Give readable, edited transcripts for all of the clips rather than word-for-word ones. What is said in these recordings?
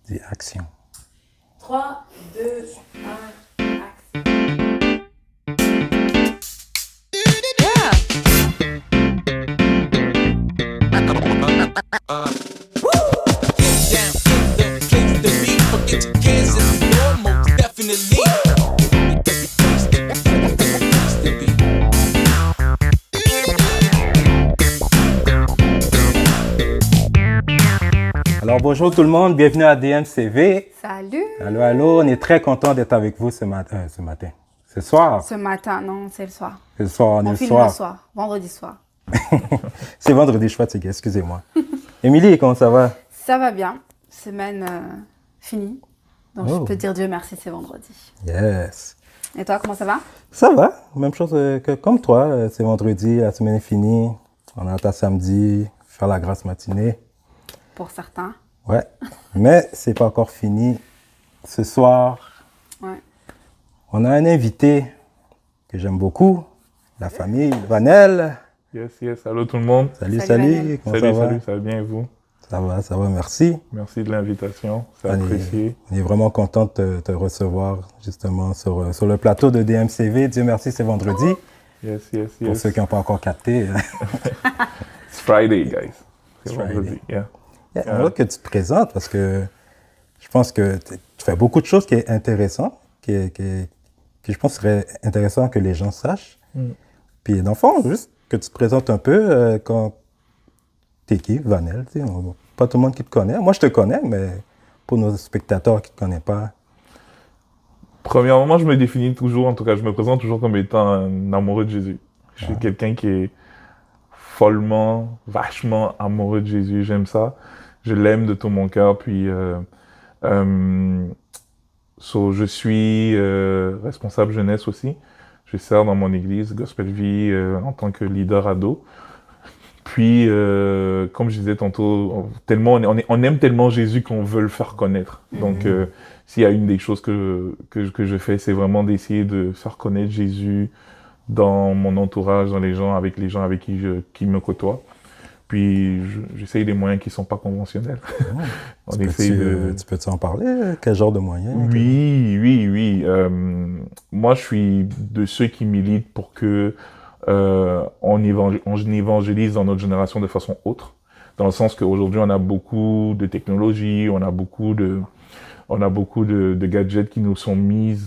Dis action. 3, 2, 1, action. Alors bonjour tout le monde, bienvenue à DMCV. Salut! Allô, on est très content d'être avec vous ce matin. Ce soir. Ce matin, non, c'est le soir. Ce soir, on est On le filme soir. le soir, vendredi soir. C'est vendredi, je suis fatigué, excusez-moi. Émilie, comment ça va? Ça va bien, semaine finie. Donc Oh. je peux dire Dieu merci, c'est vendredi. Yes. Et toi, comment ça va? Ça va, même chose que comme toi, c'est vendredi, la semaine est finie. On attend samedi, faire la grasse matinée. Pour certains. Ouais, mais c'est pas encore fini. Ce soir, Ouais. on a un invité que j'aime beaucoup, la famille Vanel. Yes. Allô tout le monde. Salut, Salut, Vanel. comment ça va? Salut, ça va bien et vous? Ça va, merci. Merci de l'invitation, c'est On apprécié. on est vraiment content de te recevoir justement sur le plateau de DMCV. Dieu merci, c'est vendredi. Yes. Pour ceux qui n'ont pas encore capté. It's Friday, guys. C'est It's Friday. vendredi, yeah. J'aimerais que tu te présentes parce que je pense que tu fais beaucoup de choses qui est intéressant, que je pense serait intéressant que les gens sachent. Puis dans le fond, juste que tu te présentes un peu quand t'es qui, Vanel, tu sais, pas tout le monde qui te connaît. Moi, je te connais, mais pour nos spectateurs qui ne te connaissent pas. Premièrement, moi, je me définis toujours, en tout cas, je me présente toujours comme étant un amoureux de Jésus. Je suis quelqu'un qui est follement, vachement amoureux de Jésus. J'aime ça. Je l'aime de tout mon cœur. Puis, je suis responsable jeunesse aussi. Je sers dans mon église, Gospel Vie, en tant que leader ado. Puis, comme je disais tantôt, tellement on aime tellement Jésus qu'on veut le faire connaître. Donc, s'il y a une des choses que je fais, c'est vraiment d'essayer de faire connaître Jésus dans mon entourage, avec les gens avec qui me côtoient. Puis, j'essaye des moyens qui sont pas conventionnels. On essaye de... Tu peux-tu en parler? Quel genre de moyens? Oui. Moi, je suis de ceux qui militent pour que on évangélise dans notre génération de façon autre, dans le sens qu'aujourd'hui on a beaucoup de technologies, on a beaucoup de gadgets qui sont mis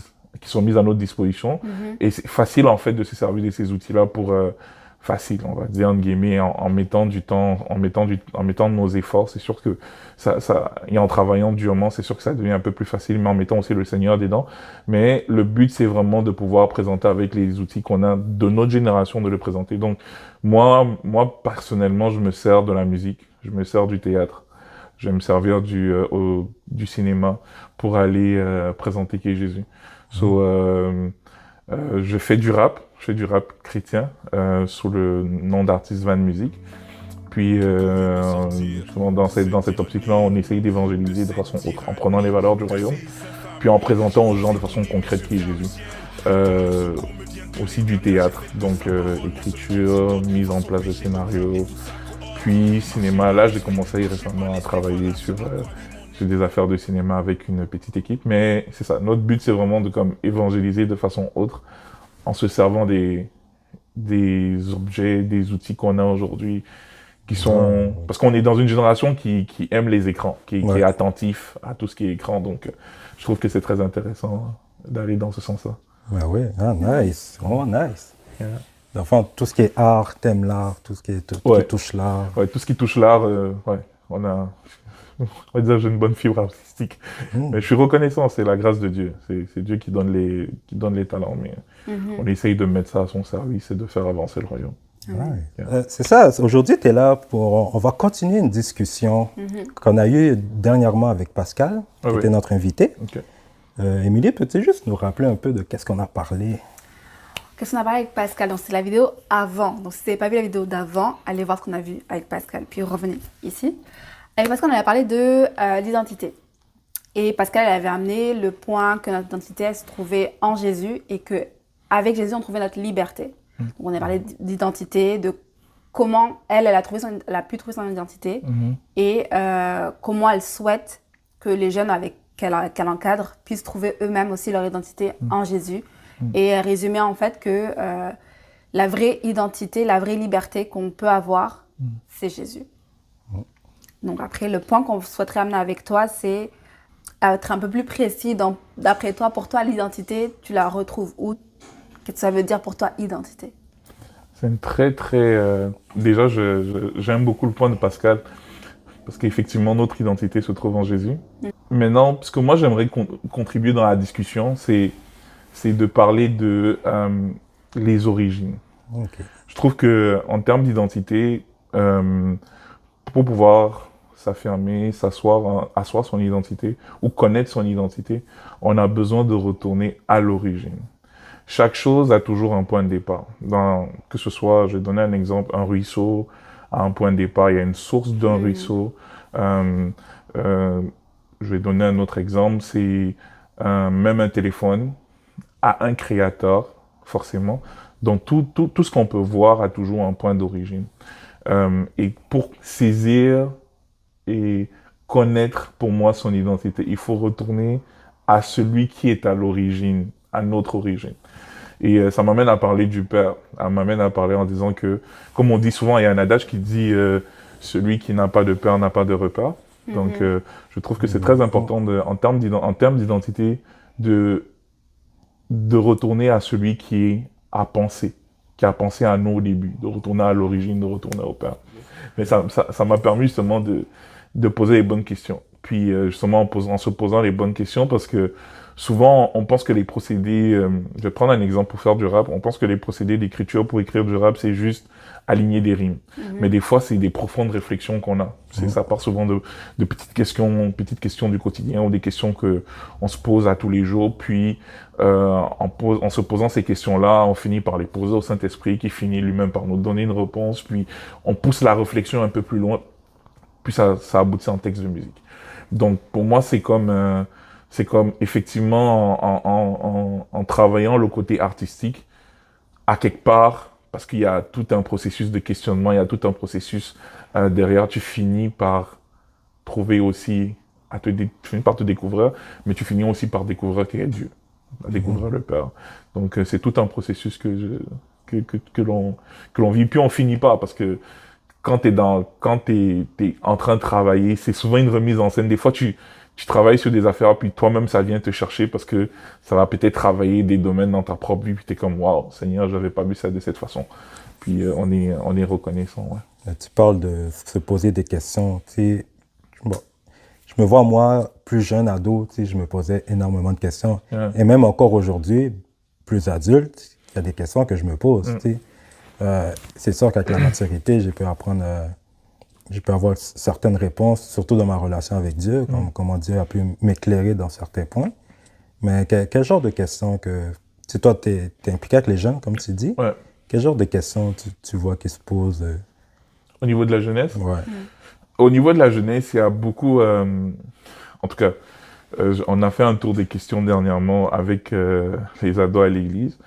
à notre disposition, et c'est facile en fait de se servir de ces outils-là pour facile, on va dire, entre guillemets, en mettant du temps, en mettant de nos efforts. C'est sûr que et en travaillant durement, c'est sûr que ça devient un peu plus facile, mais en mettant aussi le Seigneur dedans. Mais le but, c'est vraiment de pouvoir présenter avec les outils qu'on a de notre génération, de le présenter. Donc, moi, personnellement, je me sers de la musique, je me sers du théâtre, je vais me servir du cinéma pour aller présenter qui est Jésus. Je fais du rap chrétien sous le nom d'artiste Van Music. Puis, justement, dans cette optique-là, on essaye d'évangéliser de façon autre, en prenant les valeurs du royaume, puis en présentant aux gens de façon concrète qui est Jésus. Aussi du théâtre, donc écriture, mise en place de scénarios, puis cinéma. Là, j'ai commencé récemment à travailler sur des affaires de cinéma avec une petite équipe, mais c'est ça. Notre but, c'est vraiment de évangéliser de façon autre, en se servant des objets, des outils qu'on a aujourd'hui, qui sont... Parce qu'on est dans une génération qui aime les écrans, qui est attentif à tout ce qui est écran, donc je trouve que c'est très intéressant d'aller dans ce sens-là. Ben oui, nice, vraiment nice. Yeah. Enfin, tout ce qui est art, t'aimes l'art, tout ce qui touche l'art. Ouais, tout ce qui touche l'art, on va dire j'ai une bonne fibre artistique. Mais je suis reconnaissant, c'est la grâce de Dieu. C'est Dieu qui donne les talents, mais on essaye de mettre ça à son service et de faire avancer le royaume. C'est ça, aujourd'hui tu es là on va continuer une discussion qu'on a eue dernièrement avec Pascal, qui était notre invité. Okay. Émilie, peux-tu juste nous rappeler un peu de qu'est-ce qu'on a parlé? Qu'est-ce qu'on a parlé avec Pascal? Donc c'est la vidéo avant. Donc si vous n'avez pas vu la vidéo d'avant, allez voir ce qu'on a vu avec Pascal, puis revenez ici. Avec Pascal, on avait parlé de l'identité. Et Pascal avait amené le point que notre identité se trouvait en Jésus et qu'avec Jésus, on trouvait notre liberté. Donc, on a parlé d'identité, de comment elle a pu trouver son identité et comment elle souhaite que les jeunes avec qu'elle encadre puissent trouver eux-mêmes aussi leur identité en Jésus. Et résumer en fait que la vraie identité, la vraie liberté qu'on peut avoir, c'est Jésus. Donc après, le point qu'on souhaiterait amener avec toi, c'est être un peu plus précis. D'après toi, pour toi, l'identité, tu la retrouves où? Qu'est-ce que ça veut dire pour toi, identité? C'est une déjà, j'aime beaucoup le point de Pascal, parce qu'effectivement, notre identité se trouve en Jésus. Maintenant, ce que moi, j'aimerais contribuer dans la discussion, c'est de parler de les origines. Ok. Je trouve qu'en termes d'identité, pour pouvoir s'affirmer, asseoir son identité ou connaître son identité, on a besoin de retourner à l'origine. Chaque chose a toujours un point de départ. Que ce soit, je vais donner un exemple, un ruisseau a un point de départ, il y a une source d'un ruisseau. Je vais donner un autre exemple, c'est même un téléphone a un créateur, forcément. Donc tout ce qu'on peut voir a toujours un point d'origine. Et pour saisir et connaître pour moi son identité, il faut retourner à celui qui est à l'origine, à notre origine. Et ça m'amène à parler du Père. Ça m'amène à parler en disant que, comme on dit souvent, il y a un adage qui dit celui qui n'a pas de père n'a pas de repère. Donc je trouve que c'est très important en termes d'identité de retourner à celui qui a pensé à nous au début, de retourner à l'origine, de retourner au Père. Mais ça m'a permis justement de poser les bonnes questions. Puis justement en se posant les bonnes questions, parce que souvent on pense que les procédés, je vais prendre un exemple pour faire du rap, on pense que les procédés d'écriture pour écrire du rap, c'est juste aligner des rimes. Mais des fois, c'est des profondes réflexions qu'on a. Ça part souvent de petites questions du quotidien ou des questions que on se pose à tous les jours. Puis, en se posant ces questions-là, on finit par les poser au Saint-Esprit qui finit lui-même par nous donner une réponse. Puis, on pousse la réflexion un peu plus loin. Puis, ça aboutit en texte de musique. Donc, pour moi, c'est comme effectivement en travaillant le côté artistique, à quelque part, parce qu'il y a tout un processus de questionnement, il y a tout un processus derrière, tu finis par trouver aussi, tu finis par te découvrir, mais tu finis aussi par découvrir qui est Dieu, découvrir le Père. Donc c'est tout un processus que l'on vit, puis on finit pas, parce que quand t'es en train de travailler, c'est souvent une remise en scène. Des fois, tu travailles sur des affaires, puis toi-même, ça vient te chercher parce que ça va peut-être travailler des domaines dans ta propre vie, puis t'es comme, waouh, Seigneur, j'avais pas vu ça de cette façon. Puis on est reconnaissant, ouais. Tu parles de se poser des questions, tu sais. Bon, je me vois, moi, plus jeune, ado, tu sais, je me posais énormément de questions. Yeah. Et même encore aujourd'hui, plus adulte, il y a des questions que je me pose, tu sais. C'est sûr qu'avec la maturité, j'ai pu apprendre... je peux avoir certaines réponses, surtout dans ma relation avec Dieu, comment Dieu a pu m'éclairer dans certains points. Mais quel genre de questions que... Tu sais, toi, tu es impliqué avec les jeunes, comme tu dis. Ouais. Quel genre de questions tu vois qui se posent? Au niveau de la jeunesse? Ouais. Au niveau de la jeunesse, il y a beaucoup... en tout cas, on a fait un tour des questions dernièrement avec les ados à l'église.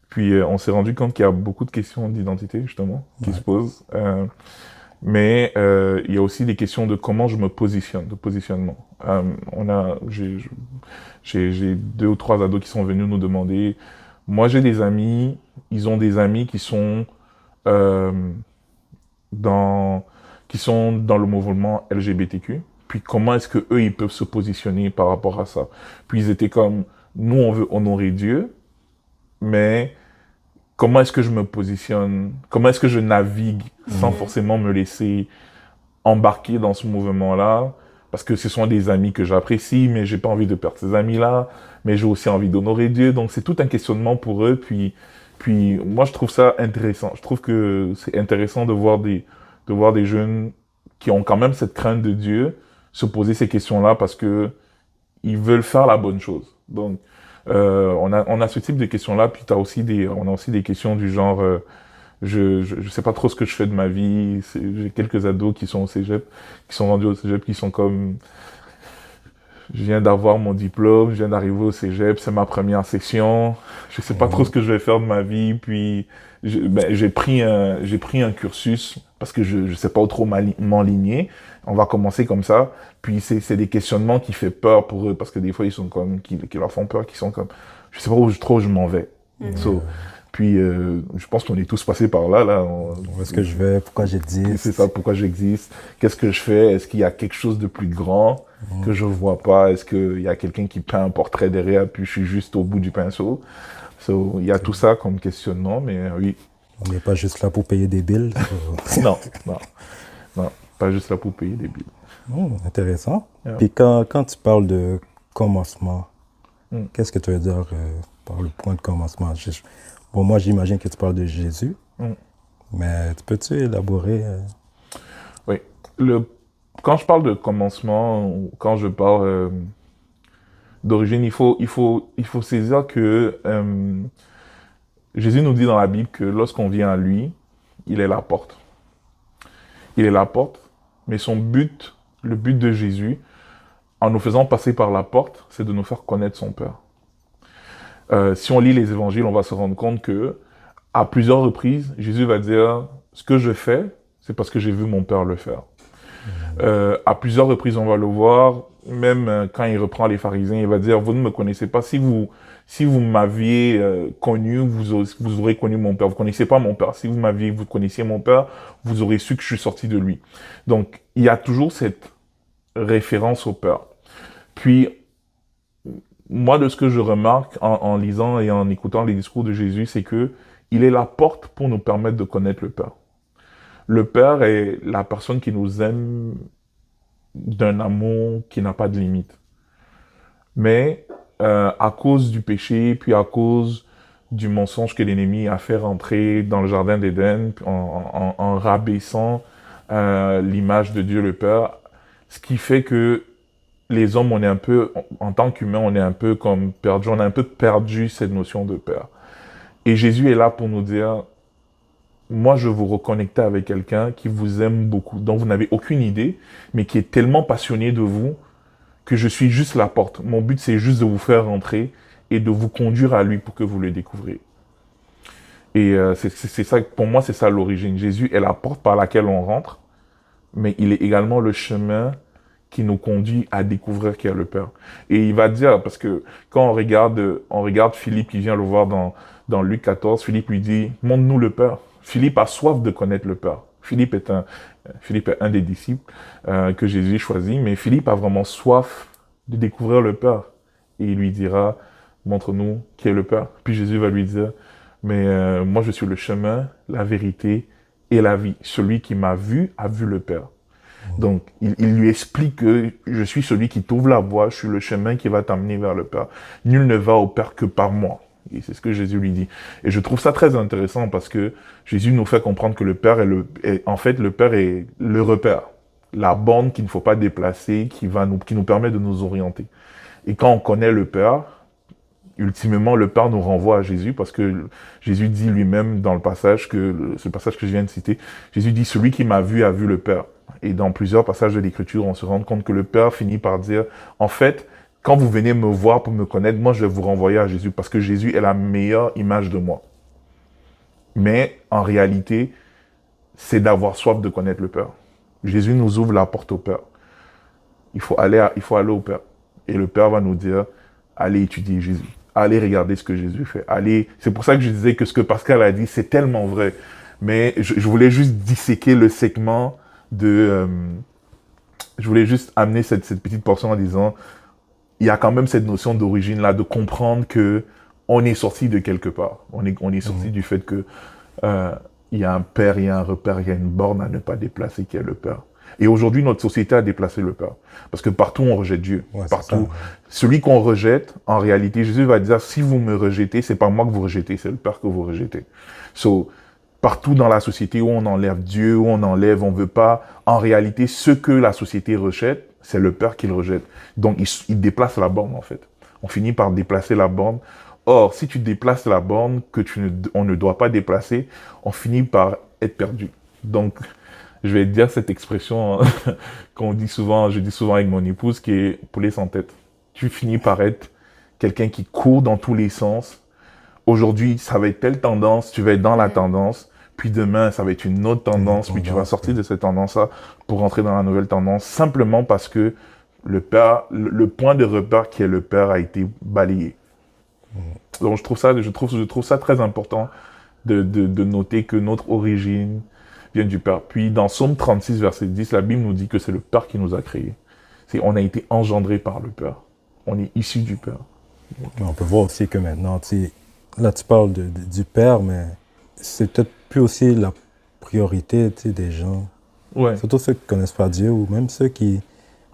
Puis on s'est rendu compte qu'il y a beaucoup de questions d'identité, justement, qui se posent. Mais il y a aussi des questions de comment je me positionne, de positionnement. J'ai 2 ou 3 ados qui sont venus nous demander. Moi, j'ai des amis, ils ont des amis qui sont dans le mouvement LGBTQ. Puis comment est-ce que eux ils peuvent se positionner par rapport à ça? Puis ils étaient comme, nous on veut honorer Dieu, mais comment est-ce que je me positionne? Comment est-ce que je navigue sans forcément me laisser embarquer dans ce mouvement-là? Parce que ce sont des amis que j'apprécie, mais j'ai pas envie de perdre ces amis-là. Mais j'ai aussi envie d'honorer Dieu. Donc c'est tout un questionnement pour eux. Puis moi je trouve ça intéressant. Je trouve que c'est intéressant de voir des jeunes qui ont quand même cette crainte de Dieu se poser ces questions-là parce que ils veulent faire la bonne chose. Donc on a ce type de questions-là, puis on a aussi des questions du genre, je sais pas trop ce que je fais de ma vie. J'ai quelques ados qui sont au cégep, qui sont rendus au cégep, qui sont comme, je viens d'avoir mon diplôme, je viens d'arriver au cégep, c'est ma première session, je sais pas trop ce que je vais faire de ma vie, puis j'ai pris un cursus parce que je sais pas trop m'enligner. On va commencer comme ça, puis c'est des questionnements qui fait peur pour eux, parce que des fois ils sont comme, qui leur font peur, qui sont comme, je sais pas où trop je m'en vais. So, puis je pense qu'on est tous passés par là. Où est-ce que je vais? Pourquoi j'existe? C'est ça, pourquoi j'existe? Qu'est-ce que je fais? Est-ce qu'il y a quelque chose de plus grand que je vois pas? Est-ce qu'il y a quelqu'un qui peint un portrait derrière, puis je suis juste au bout du pinceau? So, il y a tout ça comme questionnement, mais oui. On n'est pas juste là pour payer des billes. Non, pas juste là pour payer des billes. Intéressant. Yeah. Puis quand tu parles de commencement, qu'est-ce que tu veux dire par le point de commencement? Bon, moi, j'imagine que tu parles de Jésus, mais peux-tu élaborer? Oui. Quand je parle de commencement, quand je parle d'origine, il faut saisir que Jésus nous dit dans la Bible que lorsqu'on vient à lui, il est la porte. Il est la porte, mais le but de Jésus, en nous faisant passer par la porte, c'est de nous faire connaître son Père. Si on lit les évangiles, on va se rendre compte que à plusieurs reprises, Jésus va dire « Ce que je fais, c'est parce que j'ai vu mon Père le faire. » À plusieurs reprises, on va le voir, même quand il reprend les pharisiens, il va dire « Vous ne me connaissez pas. Si vous m'aviez connu, vous aurez connu mon Père. Vous ne connaissez pas mon Père. Si vous connaissiez mon Père, vous aurez su que je suis sorti de lui. » Donc, il y a toujours cette référence au Père. Puis, moi, de ce que je remarque en lisant et en écoutant les discours de Jésus, c'est que il est la porte pour nous permettre de connaître le Père. Le Père est la personne qui nous aime d'un amour qui n'a pas de limite. Mais à cause du péché, puis à cause du mensonge que l'ennemi a fait rentrer dans le jardin d'Éden, en rabaissant l'image de Dieu le Père, ce qui fait que les hommes, en tant qu'humains, on est un peu comme perdu, on a un peu perdu cette notion de Père. Et Jésus est là pour nous dire, moi je veux vous reconnecter avec quelqu'un qui vous aime beaucoup, dont vous n'avez aucune idée, mais qui est tellement passionné de vous, que je suis juste la porte. Mon but, c'est juste de vous faire rentrer et de vous conduire à lui pour que vous le découvriez. Et c'est ça, pour moi, c'est ça l'origine. Jésus est la porte par laquelle on rentre, mais il est également le chemin qui nous conduit à découvrir qui est le Père. Et il va dire, parce que quand on regarde Philippe qui vient le voir dans Luc 14, Philippe lui dit, montre-nous le Père. Philippe a soif de connaître le Père. Philippe est un des disciples que Jésus choisit, mais Philippe a vraiment soif de découvrir le Père. Et il lui dira, montre-nous qui est le Père. Puis Jésus va lui dire, mais moi je suis le chemin, la vérité et la vie. Celui qui m'a vu a vu le Père. Donc, il lui explique que je suis celui qui t'ouvre la voie, je suis le chemin qui va t'amener vers le Père. Nul ne va au Père que par moi. Et c'est ce que Jésus lui dit. Et je trouve ça très intéressant parce que Jésus nous fait comprendre que le Père en fait, le Père est le repère. La borne qu'il ne faut pas déplacer, qui nous permet de nous orienter. Et quand on connaît le Père, ultimement, le Père nous renvoie à Jésus parce que Jésus dit lui-même dans ce passage que je viens de citer, Jésus dit, celui qui m'a vu a vu le Père. Et dans plusieurs passages de l'Écriture, on se rend compte que le Père finit par dire, en fait, quand vous venez me voir pour me connaître, moi je vais vous renvoyer à Jésus parce que Jésus est la meilleure image de moi. Mais en réalité, c'est d'avoir soif de connaître le Père. Jésus nous ouvre la porte au Père. Il faut aller au Père. Et le Père va nous dire, allez étudier Jésus. Allez regarder ce que Jésus fait. Allez. C'est pour ça que je disais que ce que Pascal a dit, c'est tellement vrai. Mais je voulais juste disséquer le segment je voulais juste amener cette petite portion en disant, il y a quand même cette notion d'origine là, de comprendre que on est sorti de quelque part. On est sorti du fait que il y a un père, il y a un repère, il y a une borne à ne pas déplacer qui est le Père. Et aujourd'hui, notre société a déplacé le Père. Parce que partout, on rejette Dieu. Ouais, partout. ça, ouais. Celui qu'on rejette, en réalité, Jésus va dire, si vous me rejetez, c'est pas moi que vous rejetez, c'est le Père que vous rejetez. So, partout dans la société où on enlève Dieu, où on veut pas, en réalité, ce que la société rejette, c'est le Père qui le rejette. Donc, il déplace la borne, en fait. On finit par déplacer la borne. Or, si tu déplaces la borne on ne doit pas déplacer, on finit par être perdu. Donc, je vais dire cette expression je dis souvent avec mon épouse, qui est poulet sans tête. Tu finis par être quelqu'un qui court dans tous les sens, aujourd'hui, ça va être telle tendance, tu vas être dans la tendance, puis demain, ça va être une autre tendance, puis tu vas sortir de cette tendance-là pour rentrer dans la nouvelle tendance, simplement parce que le point de repère qui est le Père a été balayé. Donc, je trouve ça très important de noter que notre origine vient du Père. Puis, dans Psaume 36, verset 10, la Bible nous dit que c'est le Père qui nous a créés. On a été engendré par le Père. On est issu du Père. On peut voir aussi que maintenant, là, tu parles du Père, mais c'est peut-être plus aussi la priorité des gens. Ouais. Surtout ceux qui ne connaissent pas Dieu ou même ceux qui...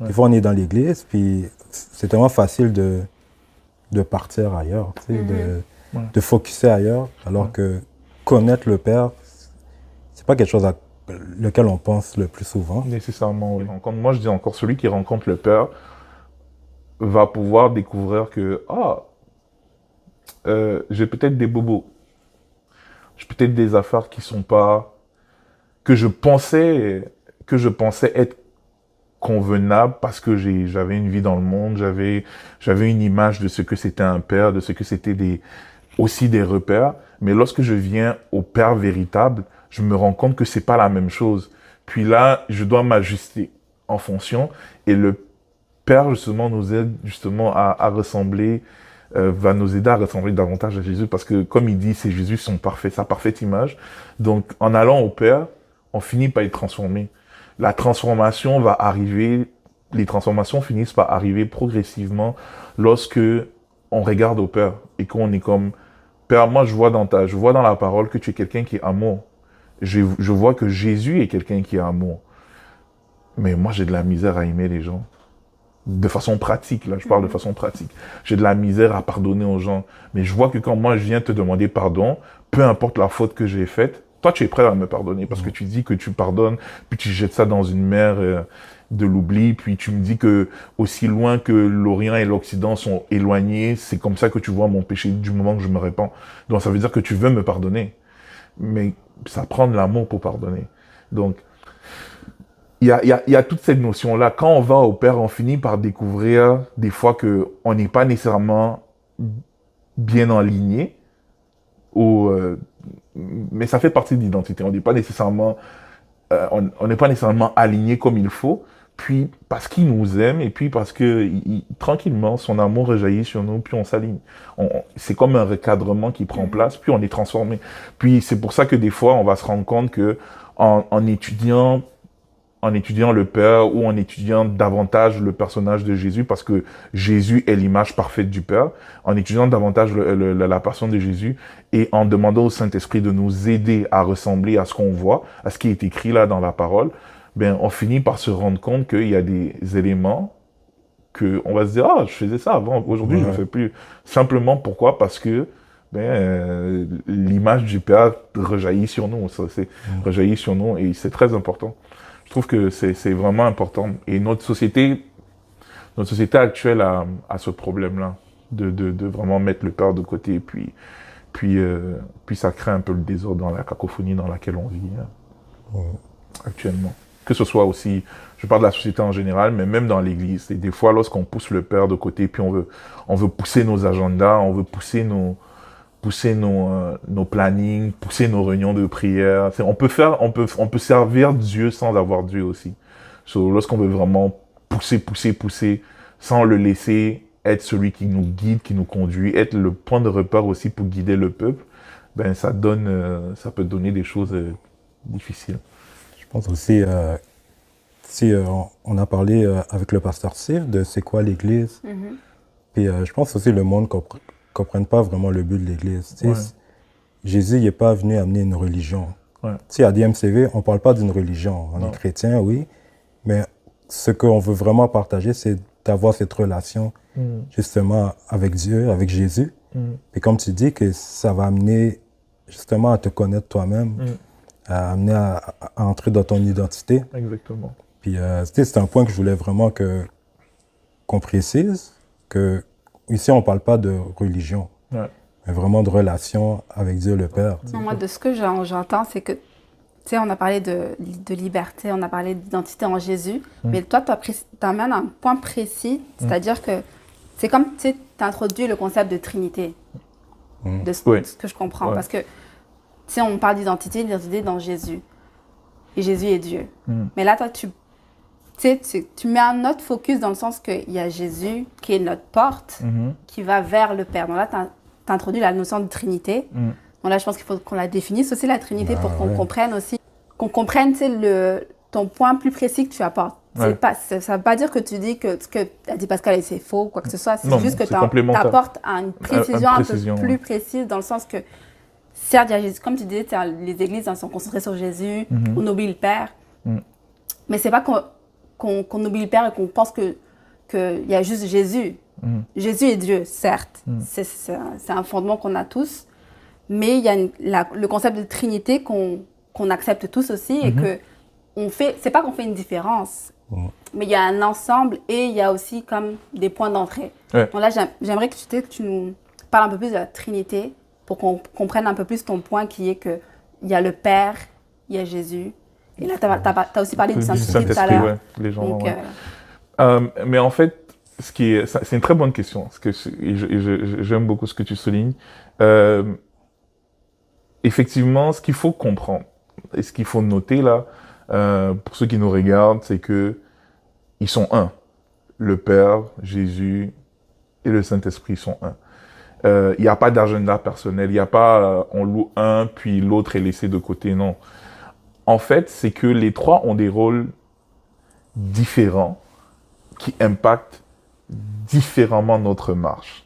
Des fois, on est dans l'église, puis c'est tellement facile de partir ailleurs, de focusser ailleurs, alors que connaître le Père, c'est pas quelque chose à lequel on pense le plus souvent. Nécessairement, oui. Moi, je dis encore, celui qui rencontre le Père va pouvoir découvrir que, j'ai peut-être des bobos. J'ai peut-être des affaires qui sont pas... que je pensais être convenables parce que j'avais une vie dans le monde, j'avais une image de ce que c'était un père, de ce que c'était aussi des repères. Mais lorsque je viens au Père véritable, je me rends compte que c'est pas la même chose. Puis là, je dois m'ajuster en fonction. Et le Père, justement, nous aide justement à ressembler, va nous aider à ressembler davantage à Jésus, parce que, comme il dit, c'est Jésus, sa parfaite image. Donc, en allant au Père, on finit par être transformé. La transformation va arriver, les transformations finissent par arriver progressivement lorsque on regarde au Père et qu'on est comme, Père, moi, je vois dans la parole que tu es quelqu'un qui est amour. Je vois que Jésus est quelqu'un qui est amour. Mais moi, j'ai de la misère à aimer les gens. De façon pratique, là, je parle de façon pratique. J'ai de la misère à pardonner aux gens. Mais je vois que quand moi, je viens te demander pardon, peu importe la faute que j'ai faite, toi, tu es prêt à me pardonner parce que tu dis que tu pardonnes, puis tu jettes ça dans une mer de l'oubli, puis tu me dis que aussi loin que l'Orient et l'Occident sont éloignés, c'est comme ça que tu vois mon péché du moment que je me répands. Donc, ça veut dire que tu veux me pardonner. Mais ça prend de l'amour pour pardonner. Donc, il y a toute cette notion-là. Quand on va au Père, on finit par découvrir des fois qu'on n'est pas nécessairement bien aligné, mais ça fait partie de l'identité. On n'est pas nécessairement aligné comme il faut. Puis parce qu'il nous aime et puis parce que tranquillement son amour rejaillit sur nous, puis on s'aligne. C'est comme un recadrement qui prend place, puis on est transformé. Puis c'est pour ça que des fois on va se rendre compte que en étudiant le Père ou en étudiant davantage le personnage de Jésus, parce que Jésus est l'image parfaite du Père, en étudiant davantage la personne de Jésus et en demandant au Saint-Esprit de nous aider à ressembler à ce qu'on voit, à ce qui est écrit là dans la parole, ben on finit par se rendre compte qu'il y a des éléments que on va se dire, je faisais ça avant, aujourd'hui je ne le fais plus. Simplement pourquoi? Parce que l'image du Père rejaillit sur nous, rejaillit sur nous et c'est très important. Je trouve que c'est vraiment important. Et notre société actuelle a ce problème-là, de vraiment mettre le Père de côté, puis ça crée un peu le désordre dans la cacophonie dans laquelle on vit actuellement. Que ce soit aussi, je parle de la société en général, mais même dans l'Église. Et des fois, lorsqu'on pousse le Père de côté, puis on veut pousser nos agendas, on veut pousser nos plannings, pousser nos réunions de prière. On peut servir Dieu sans avoir Dieu aussi. Lorsqu'on veut vraiment pousser, sans le laisser être celui qui nous guide, qui nous conduit, être le point de repère aussi pour guider le peuple, ben ça peut donner des choses difficiles. Je pense aussi, on a parlé avec le pasteur Steve de c'est quoi l'Église. Puis je pense aussi le monde comprennent pas vraiment le but de l'Église. Ouais. Jésus n'est pas venu amener une religion. Ouais. À DMCV, on ne parle pas d'une religion. On est chrétien, oui, mais ce qu'on veut vraiment partager, c'est d'avoir cette relation justement avec Dieu, avec Jésus. Et comme tu dis, que ça va amener justement à te connaître toi-même, à amener à entrer dans ton identité. Exactement. Puis c'est un point que je voulais vraiment qu'on précise, que ici, on ne parle pas de religion, mais vraiment de relation avec Dieu le Père. Non, moi, de ce que j'entends, c'est que, tu sais, on a parlé de liberté, on a parlé d'identité en Jésus, mais toi, tu amènes un point précis, c'est-à-dire que c'est comme, tu sais, tu as introduit le concept de Trinité. de ce, Oui. de ce que je comprends. Ouais. Parce que si on parle d'identité dans Jésus. Et Jésus est Dieu. Mais là, toi, tu mets un autre focus dans le sens qu'il y a Jésus qui est notre porte, qui va vers le Père. Donc là, tu as introduit la notion de Trinité. Donc là, je pense qu'il faut qu'on la définisse aussi, la Trinité, pour qu'on comprenne aussi, qu'on comprenne ton point plus précis que tu apportes. Ouais. Ça ne veut pas dire que tu dis que ce que a dit Pascal c'est faux ou quoi que ce soit. C'est Non, juste que c'est tu complémentaire. apportes une précision un précision, peu plus précise dans le sens que, certes, il y a Jésus, comme tu disais, les églises sont concentrées sur Jésus, on oublie le Père. Mais c'est pas qu'on oublie le Père et qu'on pense qu'il y a juste Jésus. Jésus est Dieu, certes. C'est un fondement qu'on a tous. Mais il y a le concept de Trinité qu'on accepte tous aussi et que c'est pas qu'on fait une différence, mais il y a un ensemble et il y a aussi comme des points d'entrée. Ouais. Donc là, j'aimerais que tu nous parles un peu plus de la Trinité pour qu'on comprenne un peu plus ton point qui est qu'il y a le Père, il y a Jésus. Et là, tu as aussi parlé du Saint-Esprit tout à l'heure. Ouais, les gens, Donc, mais en fait, c'est une très bonne question. J'aime beaucoup ce que tu soulignes. Effectivement, ce qu'il faut comprendre et ce qu'il faut noter là, pour ceux qui nous regardent, c'est que ils sont un. Le Père, Jésus et le Saint-Esprit sont un. Il n'y a pas d'agenda personnel. Il n'y a pas on loue un puis l'autre est laissé de côté. Non. En fait, c'est que les trois ont des rôles différents qui impactent différemment notre marche.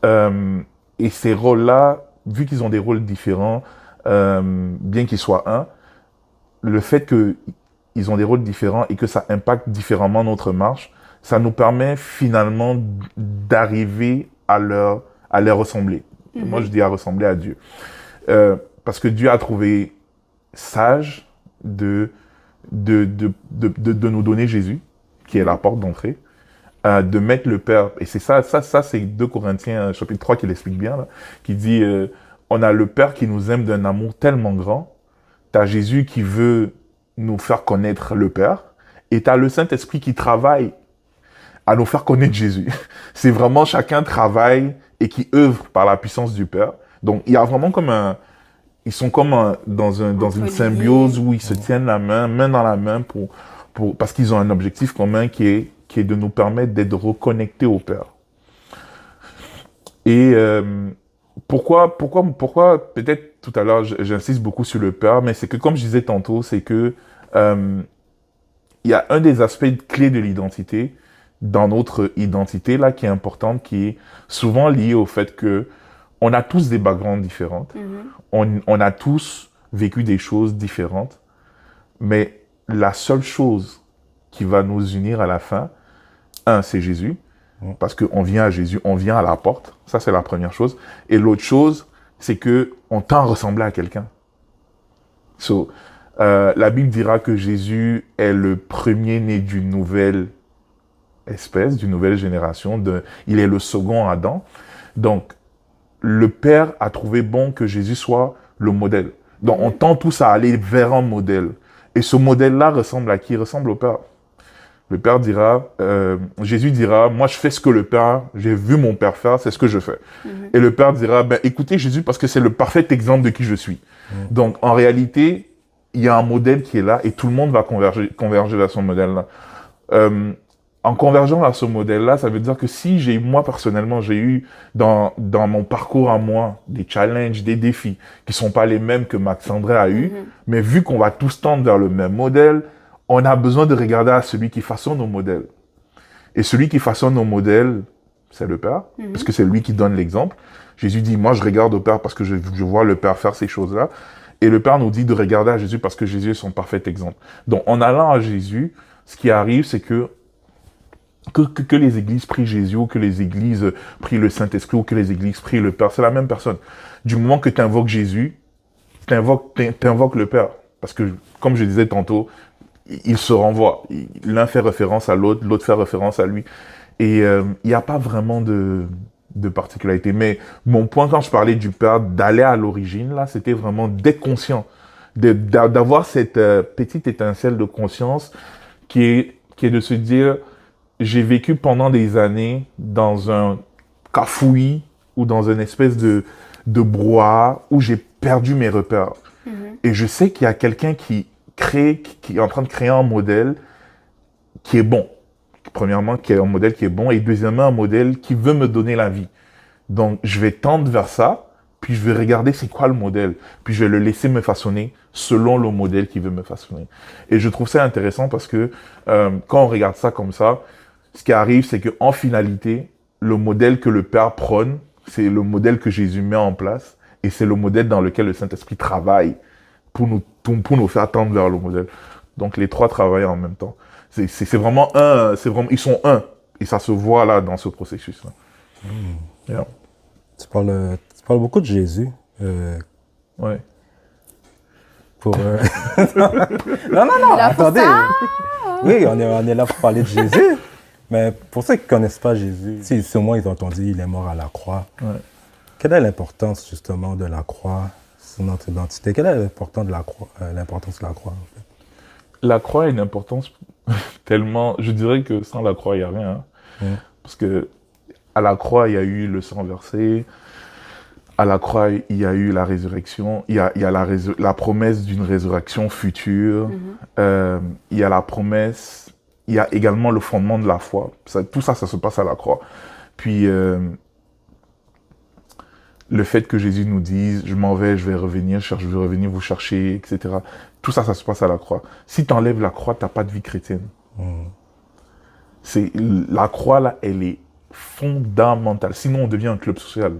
Et ces rôles-là, vu qu'ils ont des rôles différents, bien qu'ils soient un, le fait qu'ils ont des rôles différents et que ça impacte différemment notre marche, ça nous permet finalement d'arriver à leur ressembler. Moi, je dis à ressembler à Dieu. Parce que Dieu a trouvé sage de nous donner Jésus, qui est la porte d'entrée, de mettre le Père. Et c'est ça c'est 2 Corinthiens chapitre 3 qui l'explique bien, là, qui dit on a le Père qui nous aime d'un amour tellement grand, t'as Jésus qui veut nous faire connaître le Père, et t'as le Saint-Esprit qui travaille à nous faire connaître Jésus. C'est vraiment chacun travaille et qui œuvre par la puissance du Père. Donc il y a vraiment ils sont comme dans une symbiose où ils se tiennent la main dans la main parce qu'ils ont un objectif commun qui est de nous permettre d'être reconnectés au Père. Et pourquoi peut-être tout à l'heure j'insiste beaucoup sur le Père, mais c'est que comme je disais tantôt, c'est que il y a un des aspects clés de l'identité dans notre identité là qui est importante, qui est souvent lié au fait que on a tous des backgrounds différents, on a tous vécu des choses différentes, mais la seule chose qui va nous unir à la fin, c'est Jésus, parce qu'on vient à Jésus, on vient à la porte, ça c'est la première chose, et l'autre chose, c'est qu'on tend à ressembler à quelqu'un. La Bible dira que Jésus est le premier-né d'une nouvelle espèce, d'une nouvelle génération, il est le second Adam, donc le Père a trouvé bon que Jésus soit le modèle. Donc, on tend tous à aller vers un modèle. Et ce modèle-là ressemble à qui? Il ressemble au Père. Le Père dira, Jésus dira, moi je fais ce que le Père, j'ai vu mon Père faire, c'est ce que je fais. Et le Père dira, écoutez Jésus parce que c'est le parfait exemple de qui je suis. Donc, en réalité, il y a un modèle qui est là et tout le monde va converger vers son modèle-là. En convergeant vers ce modèle-là, ça veut dire que si moi personnellement, j'ai eu dans mon parcours à moi des challenges, des défis qui sont pas les mêmes que Max André a eu, mais vu qu'on va tous tendre vers le même modèle, on a besoin de regarder à celui qui façonne nos modèles. Et celui qui façonne nos modèles, c'est le Père, parce que c'est lui qui donne l'exemple. Jésus dit, moi je regarde au Père parce que je vois le Père faire ces choses-là. Et le Père nous dit de regarder à Jésus parce que Jésus est son parfait exemple. Donc en allant à Jésus, ce qui arrive, c'est que les églises prient Jésus, ou que les églises prient le Saint-Esprit, ou que les églises prient le Père, c'est la même personne. Du moment que tu invoques Jésus, tu invoques le Père. Parce que, comme je disais tantôt, ils se renvoient. L'un fait référence à l'autre, l'autre fait référence à lui. Et il n'y a pas vraiment de particularité. Mais mon point, quand je parlais du Père, d'aller à l'origine, là, c'était vraiment d'être conscient, d'avoir cette petite étincelle de conscience qui est de se dire, j'ai vécu pendant des années dans un cafouillis ou dans une espèce de brouhaha où j'ai perdu mes repères. Et je sais qu'il y a quelqu'un qui est en train de créer un modèle qui est bon. Premièrement, qui est un modèle qui est bon, et deuxièmement, un modèle qui veut me donner la vie. Donc, je vais tendre vers ça, puis je vais regarder c'est quoi le modèle, puis je vais le laisser me façonner selon le modèle qu'il veut me façonner. Et je trouve ça intéressant parce que quand on regarde ça comme ça, ce qui arrive, c'est qu'en finalité, le modèle que le Père prône, c'est le modèle que Jésus met en place, et c'est le modèle dans lequel le Saint-Esprit travaille pour nous faire tendre vers le modèle. Donc, les trois travaillent en même temps. C'est vraiment ils sont un, et ça se voit là dans ce processus-là. Yeah. Tu parles beaucoup de Jésus. Ouais. Pour, non, attendez. Oui, on est là pour parler de Jésus. Mais pour ceux qui ne connaissent pas Jésus, si au moins ils ont entendu il est mort à la croix, quelle est l'importance justement de la croix sur notre identité? Quelle est l'importance de la croix, en fait? La croix a une importance tellement... Je dirais que sans la croix, il n'y a rien. Hein. Parce que à la croix, il y a eu le sang versé. À la croix, il y a eu la résurrection. Il y a la promesse d'une résurrection future. Il y a la promesse. Il y a également le fondement de la foi. Tout ça se passe à la croix. Puis, le fait que Jésus nous dise « Je m'en vais, je vais revenir vous chercher, etc. » Tout ça se passe à la croix. Si tu enlèves la croix, tu n'as pas de vie chrétienne. La croix, là, elle est fondamentale. Sinon, on devient un club social.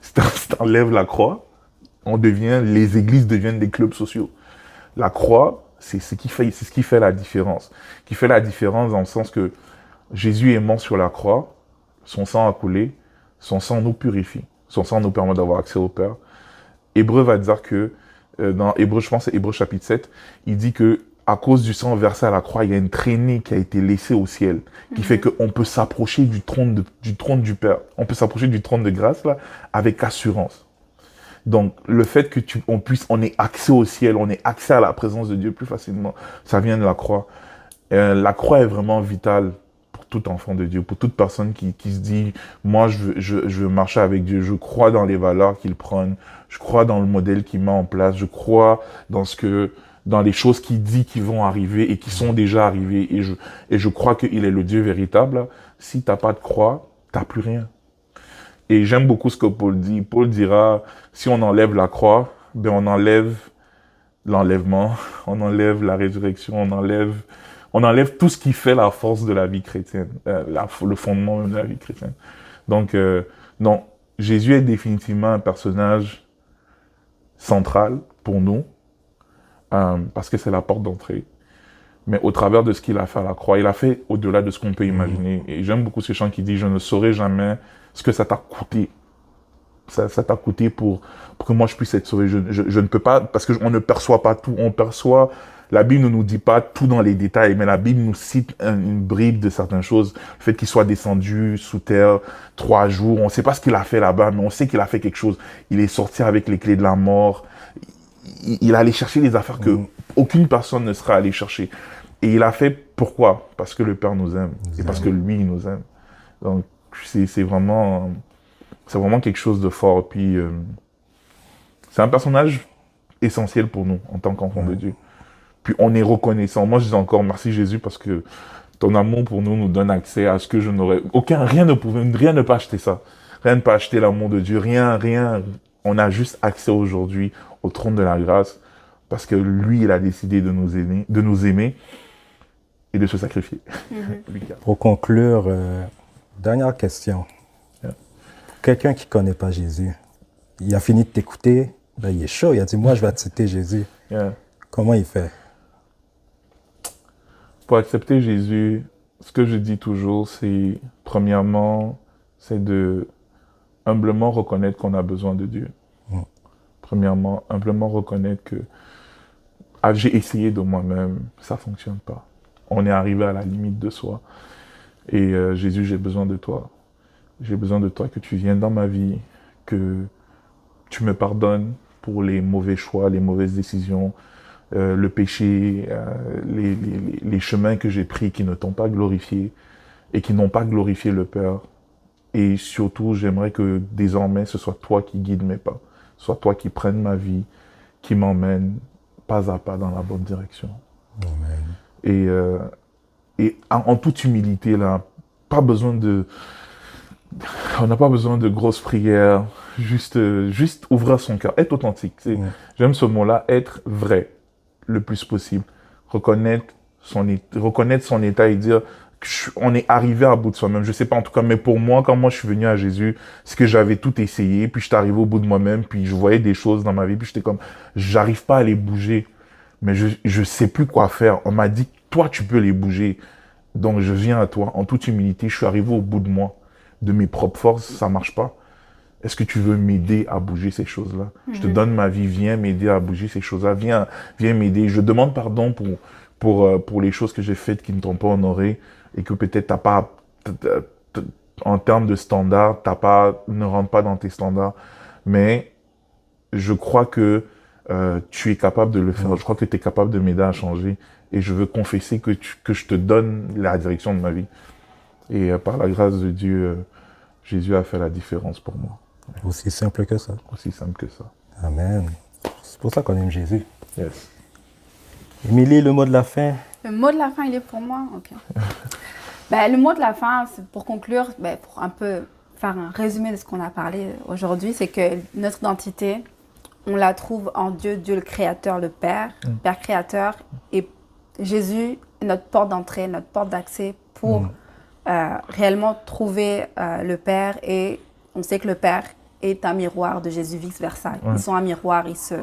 Si tu enlèves la croix, les églises deviennent des clubs sociaux. La croix, c'est ce qui fait la différence. Qui fait la différence dans le sens que Jésus est mort sur la croix, son sang a coulé, son sang nous purifie, son sang nous permet d'avoir accès au Père. Hébreu va dire que, dans Hébreu, je pense c'est Hébreu chapitre 7, il dit que à cause du sang versé à la croix, il y a une traînée qui a été laissée au ciel, qui fait qu'on peut s'approcher du trône du Père. On peut s'approcher du trône de grâce, là, avec assurance. Donc, le fait que on ait accès au ciel, on ait accès à la présence de Dieu plus facilement, ça vient de la croix. La croix est vraiment vitale pour tout enfant de Dieu, pour toute personne qui se dit, moi, je veux marcher avec Dieu, je crois dans les valeurs qu'il prône, je crois dans le modèle qu'il met en place, je crois dans les choses qu'il dit qui vont arriver et qui sont déjà arrivées, et je crois qu'il est le Dieu véritable. Si t'as pas de croix, t'as plus rien. Et j'aime beaucoup ce que Paul dit. Paul dira, si on enlève la croix, ben on enlève l'enlèvement, on enlève la résurrection, on enlève tout ce qui fait la force de la vie chrétienne, le fondement même de la vie chrétienne. Donc, non, Jésus est définitivement un personnage central pour nous, parce que c'est la porte d'entrée. Mais au travers de ce qu'il a fait à la croix, il a fait au-delà de ce qu'on peut imaginer. Et j'aime beaucoup ces chants qui disent « Je ne saurais jamais ce que ça t'a coûté. » Ça t'a coûté pour que moi je puisse être sauvé. Je ne peux pas, parce qu'on ne perçoit pas tout. La Bible ne nous dit pas tout dans les détails, mais la Bible nous cite une bribe de certaines choses. Le fait qu'il soit descendu sous terre 3 jours, on ne sait pas ce qu'il a fait là-bas, mais on sait qu'il a fait quelque chose. Il est sorti avec les clés de la mort. Il allait chercher des affaires que aucune personne ne sera allée chercher. Et il a fait pourquoi? Parce que le Père nous aime. Et parce que lui, il nous aime. Donc, c'est vraiment quelque chose de fort. Puis, c'est un personnage essentiel pour nous, en tant qu'enfants de Dieu. Puis, on est reconnaissant. Moi, je dis encore merci Jésus, parce que ton amour pour nous donne accès à ce que je n'aurais... rien ne peut acheter ça. Rien ne peut acheter l'amour de Dieu. Rien. On a juste accès aujourd'hui au trône de la grâce, parce que lui, il a décidé de nous aimer et de se sacrifier. Pour conclure, dernière question. Pour quelqu'un qui ne connaît pas Jésus, il a fini de t'écouter, là, il est chaud, il a dit, moi, je vais accepter Jésus. Comment il fait? Pour accepter Jésus, ce que je dis toujours, c'est, premièrement, c'est de humblement reconnaître qu'on a besoin de Dieu. Premièrement, humblement reconnaître que j'ai essayé de moi-même, ça ne fonctionne pas. On est arrivé à la limite de soi. Et Jésus, j'ai besoin de toi. J'ai besoin de toi, que tu viennes dans ma vie, que tu me pardonnes pour les mauvais choix, les mauvaises décisions, le péché, les chemins que j'ai pris qui ne t'ont pas glorifié et qui n'ont pas glorifié le Père. Et surtout, j'aimerais que désormais, ce soit toi qui guides mes pas. Soit toi qui prennes ma vie, qui m'emmène pas à pas dans la bonne direction. Amen. Et en toute humilité, là, pas besoin de... On n'a pas besoin de grosses prières, juste ouvrir son cœur, être authentique. J'aime ce mot-là, être vrai le plus possible. Reconnaître son état et dire on est arrivé à bout de soi-même. Je sais pas en tout cas, mais pour moi, quand moi je suis venu à Jésus, c'est que j'avais tout essayé, puis j'étais arrivé au bout de moi-même, puis je voyais des choses dans ma vie, puis j'étais comme, j'arrive pas à les bouger, mais je sais plus quoi faire. On m'a dit, toi tu peux les bouger, donc je viens à toi en toute humilité. Je suis arrivé au bout de moi, de mes propres forces, ça marche pas. Est-ce que tu veux m'aider à bouger ces choses-là? Je te donne ma vie, viens m'aider à bouger ces choses-là, viens m'aider. Je demande pardon pour les choses que j'ai faites qui ne t'ont pas honoré et que peut-être t'as pas, en termes de standards, ne rentre pas dans tes standards. Mais je crois que tu es capable de le faire. Je crois que tu es capable de m'aider à changer. Et je veux confesser que je te donne la direction de ma vie. Et par la grâce de Dieu, Jésus a fait la différence pour moi. Aussi simple que ça. Aussi simple que ça. Amen. C'est pour ça qu'on aime Jésus. Yes. Émilie, le mot de la fin. Le mot de la fin, il est pour moi? Ok. Le mot de la fin, c'est pour conclure, pour un peu faire un résumé de ce qu'on a parlé aujourd'hui, c'est que notre identité, on la trouve en Dieu, Dieu le Créateur, le Père, Père Créateur, et Jésus est notre porte d'entrée, notre porte d'accès pour réellement trouver le Père. Et on sait que le Père est un miroir de Jésus, vice-versa. Ils sont un miroir, ils se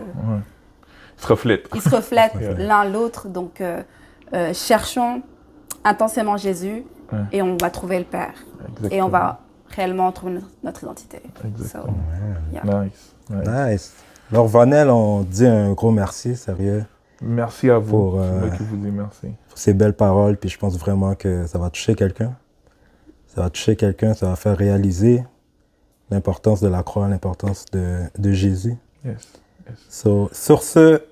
reflètent l'un l'autre. Donc, cherchons intensément Jésus et on va trouver le Père. Exactement. Et on va réellement trouver notre identité. Exactement. So, yeah. Nice. Alors, Vanel, on dit un gros merci, sérieux. Merci à vous. C'est moi qui vous dis merci. Pour ces belles paroles, puis je pense vraiment que ça va toucher quelqu'un. Ça va toucher quelqu'un, ça va faire réaliser l'importance de la croix, l'importance de Jésus. Yes. So, sur ce,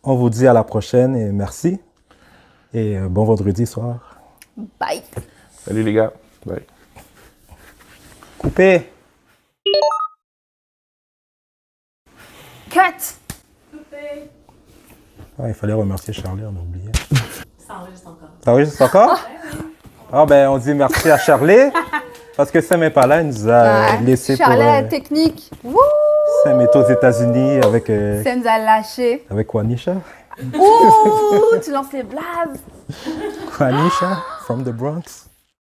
on vous dit à la prochaine et merci. Et bon vendredi soir. Bye. Salut les gars. Bye. Coupé. Cut. Coupé. Ah, il fallait remercier Charlie, on a oublié. Ça enregistre encore. Ça enregistre encore? Ah ben, on dit merci à Charlie. Parce que Sam n'est pas là, il nous a laissé Charlie, pour... la technique. Wouh! Sam est aux États-Unis avec... Sam nous a lâché. Avec Kwanisha. Ouh, tu lances les blazes. Kwanisha, from the Bronx.